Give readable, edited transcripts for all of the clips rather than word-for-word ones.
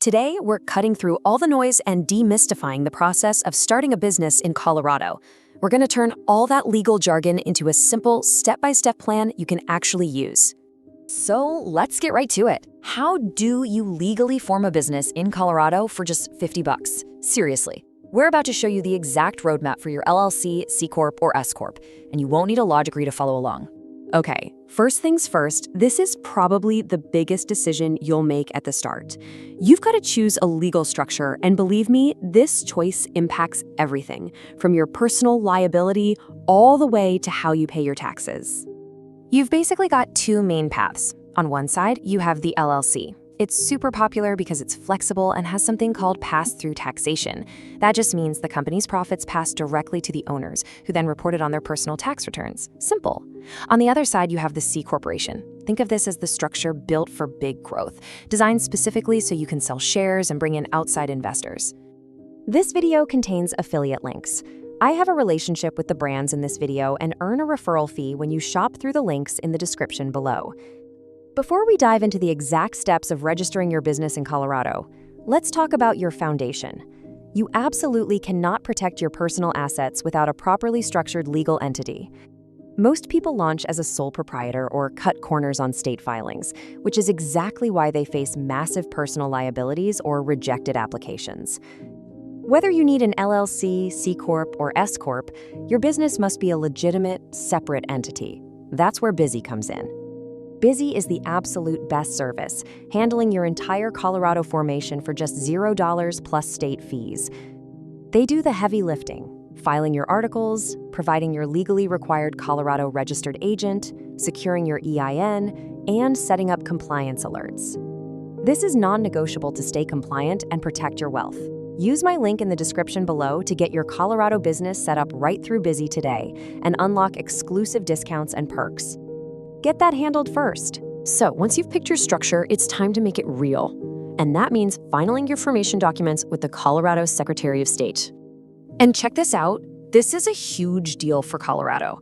Today, we're cutting through all the noise and demystifying the process of starting a business in Colorado. We're going to turn all that legal jargon into a simple, step-by-step plan you can actually use. So let's get right to it. How do you legally form a business in Colorado for just $50? Seriously. We're about to show you the exact roadmap for your LLC, C-Corp, or S-Corp, and you won't need a law degree to follow along. Okay, first things first, this is probably the biggest decision you'll make at the start. You've got to choose a legal structure, and believe me, this choice impacts everything, from your personal liability all the way to how you pay your taxes. You've basically got two main paths. On one side, you have the LLC. It's super popular because it's flexible and has something called pass-through taxation. That just means the company's profits pass directly to the owners, who then report it on their personal tax returns. Simple. On the other side, you have the C Corporation. Think of this as the structure built for big growth, designed specifically so you can sell shares and bring in outside investors. This video contains affiliate links. I have a relationship with the brands in this video and earn a referral fee when you shop through the links in the description below. Before we dive into the exact steps of registering your business in Colorado, let's talk about your foundation. You absolutely cannot protect your personal assets without a properly structured legal entity. Most people launch as a sole proprietor or cut corners on state filings, which is exactly why they face massive personal liabilities or rejected applications. Whether you need an LLC, C-Corp, or S-Corp, your business must be a legitimate, separate entity. That's where Busy comes in. Busy is the absolute best service, handling your entire Colorado formation for just $0 plus state fees. They do the heavy lifting, filing your articles, providing your legally required Colorado registered agent, securing your EIN, and setting up compliance alerts. This is non-negotiable to stay compliant and protect your wealth. Use my link in the description below to get your Colorado business set up right through Busy today and unlock exclusive discounts and perks. Get that handled first. So once you've picked your structure, it's time to make it real. And that means filing your formation documents with the Colorado Secretary of State. And check this out, this is a huge deal for Colorado.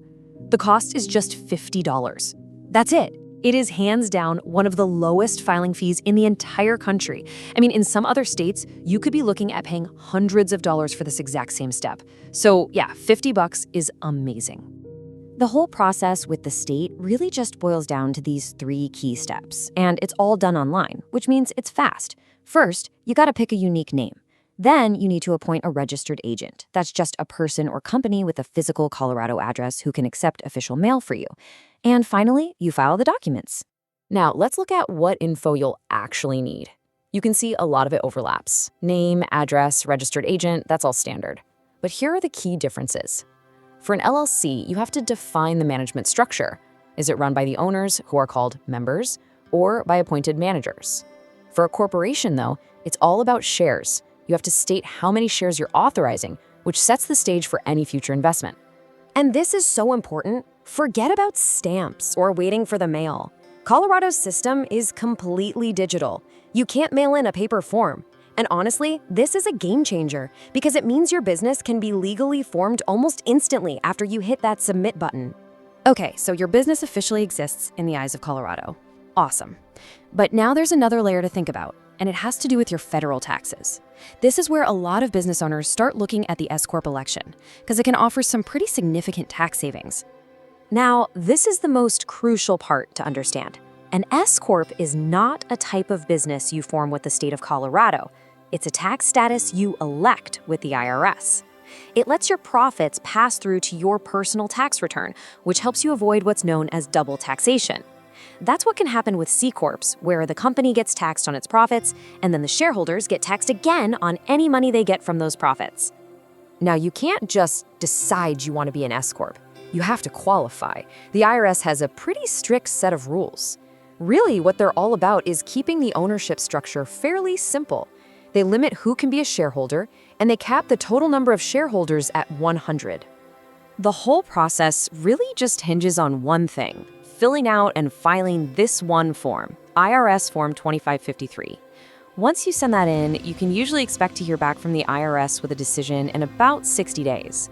The cost is just $50. That's it. It is hands down one of the lowest filing fees in the entire country. I mean, in some other states, you could be looking at paying hundreds of dollars for this exact same step. So yeah, $50 is amazing. The whole process with the state really just boils down to these three key steps, and it's all done online, which means it's fast. First, you gotta pick a unique name. Then you need to appoint a registered agent. That's just a person or company with a physical Colorado address who can accept official mail for you. And finally, you file the documents. Now, let's look at what info you'll actually need. You can see a lot of it overlaps. Name, address, registered agent, that's all standard. But here are the key differences. For an LLC, you have to define the management structure. Is it run by the owners, who are called members, or by appointed managers? For a corporation, though, it's all about shares. You have to state how many shares you're authorizing, which sets the stage for any future investment. And this is so important. Forget about stamps or waiting for the mail. Colorado's system is completely digital. You can't mail in a paper form. And honestly, this is a game changer because it means your business can be legally formed almost instantly after you hit that submit button. Okay, so your business officially exists in the eyes of Colorado. Awesome. But now there's another layer to think about, and it has to do with your federal taxes. This is where a lot of business owners start looking at the S-Corp election because it can offer some pretty significant tax savings. Now, this is the most crucial part to understand. An S-Corp is not a type of business you form with the state of Colorado. It's a tax status you elect with the IRS. It lets your profits pass through to your personal tax return, which helps you avoid what's known as double taxation. That's what can happen with C-Corps, where the company gets taxed on its profits, and then the shareholders get taxed again on any money they get from those profits. Now, you can't just decide you want to be an S-Corp. You have to qualify. The IRS has a pretty strict set of rules. Really, what they're all about is keeping the ownership structure fairly simple. They limit who can be a shareholder, and they cap the total number of shareholders at 100. The whole process really just hinges on one thing: filling out and filing this one form, IRS Form 2553. Once you send that in, you can usually expect to hear back from the IRS with a decision in about 60 days.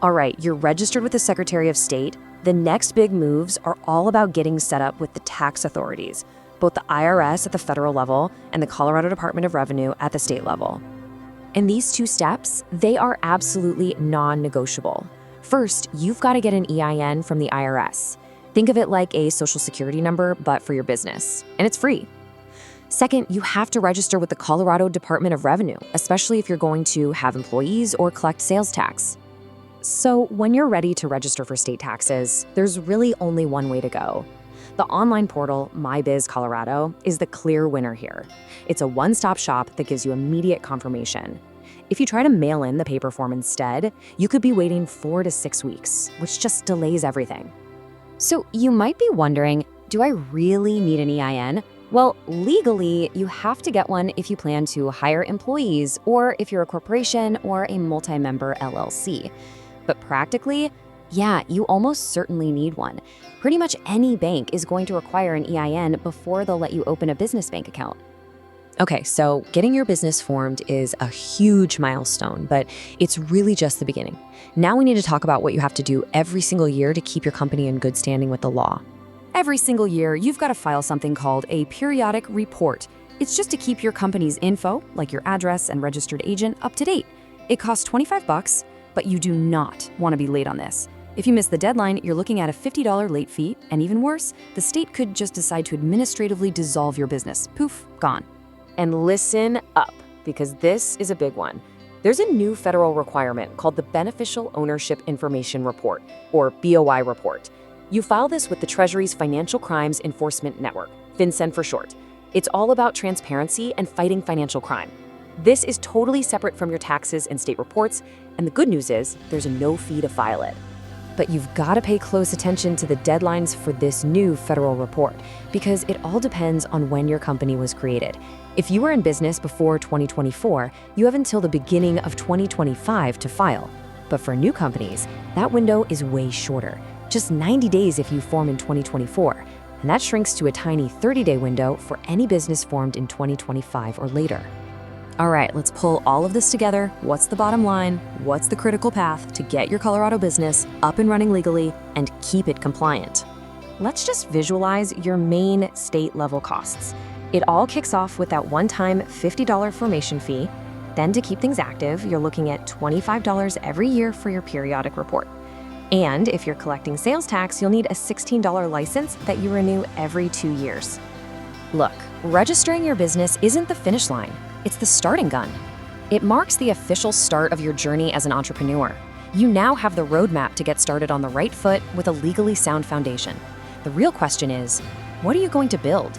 All right, you're registered with the Secretary of State. The next big moves are all about getting set up with the tax authorities. both the IRS at the federal level and the Colorado Department of Revenue at the state level. And these two steps, they are absolutely non-negotiable. First, you've got to get an EIN from the IRS. Think of it like a social security number, but for your business, and it's free. Second, you have to register with the Colorado Department of Revenue, especially if you're going to have employees or collect sales tax. So when you're ready to register for state taxes, there's really only one way to go. The online portal, MyBiz Colorado, is the clear winner here. It's a one-stop shop that gives you immediate confirmation. If you try to mail in the paper form instead, you could be waiting 4 to 6 weeks, which just delays everything. So you might be wondering, do I really need an EIN? Well, legally, you have to get one if you plan to hire employees or if you're a corporation or a multi-member LLC. But practically, yeah, you almost certainly need one. Pretty much any bank is going to require an EIN before they'll let you open a business bank account. Okay, so getting your business formed is a huge milestone, but it's really just the beginning. Now we need to talk about what you have to do every single year to keep your company in good standing with the law. Every single year, you've got to file something called a periodic report. It's just to keep your company's info, like your address and registered agent, up to date. It costs $25, but you do not want to be late on this. If you miss the deadline, you're looking at a $50 late fee, and even worse, the state could just decide to administratively dissolve your business. Poof, gone. And listen up, because this is a big one. There's a new federal requirement called the Beneficial Ownership Information Report, or BOI report. You file this with the Treasury's Financial Crimes Enforcement Network, FinCEN for short. It's all about transparency and fighting financial crime. This is totally separate from your taxes and state reports, and the good news is there's no fee to file it. But you've got to pay close attention to the deadlines for this new federal report, because it all depends on when your company was created. If you were in business before 2024, you have until the beginning of 2025 to file. But for new companies, that window is way shorter, just 90 days if you form in 2024, and that shrinks to a tiny 30-day window for any business formed in 2025 or later. All right, let's pull all of this together. What's the bottom line? What's the critical path to get your Colorado business up and running legally and keep it compliant? Let's just visualize your main state-level costs. It all kicks off with that one-time $50 formation fee. Then to keep things active, you're looking at $25 every year for your periodic report. And if you're collecting sales tax, you'll need a $16 license that you renew every 2 years. Look, registering your business isn't the finish line. It's the starting gun. It marks the official start of your journey as an entrepreneur. You now have the roadmap to get started on the right foot with a legally sound foundation. The real question is, what are you going to build?